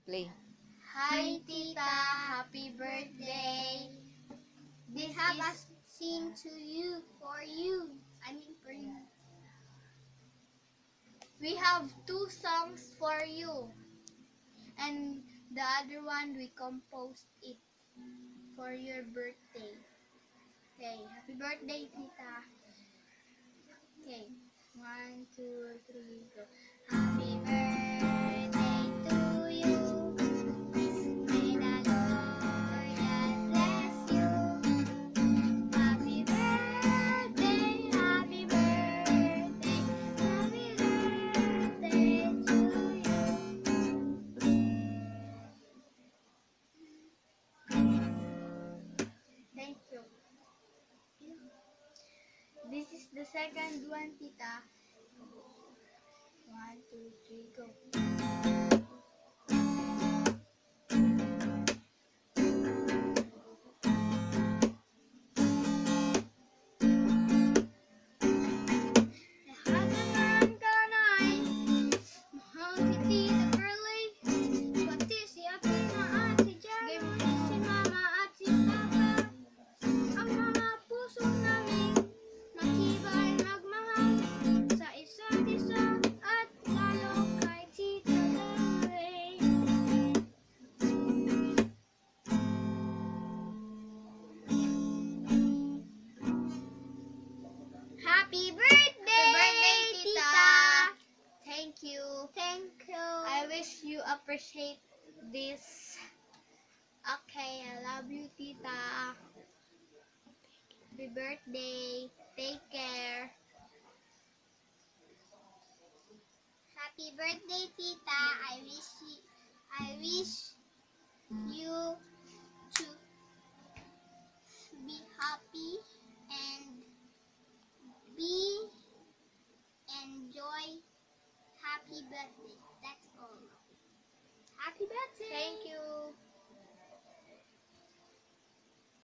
Play. Hi, Tita. Happy birthday. This have a sing to you, for you. For you. We have 2 songs for you. And the other one, we composed it for your birthday. Okay, happy birthday, Tita. Okay, 1, 2, 3, go. Happy birthday to you. May the Lord bless you. Happy birthday, happy birthday, happy birthday to you. Thank you. This is the second one, Tita. 1, 2, 3, go. Nahagalan ka na'y mahal si Tita Curly, pati si Ate na at si Jerry, si Mama at si Papa, ang mga puso namin matibay magmahal sa isa't isa at lalo kay Tita Curly. Happy birthday, Tita! Thank you. Thank you. I wish you appreciate this. Okay, I love you, Tita. Happy birthday. Take care. Happy birthday, Tita. I wish you to be happy and be enjoy. Happy birthday. That's all. Happy birthday. Thank you.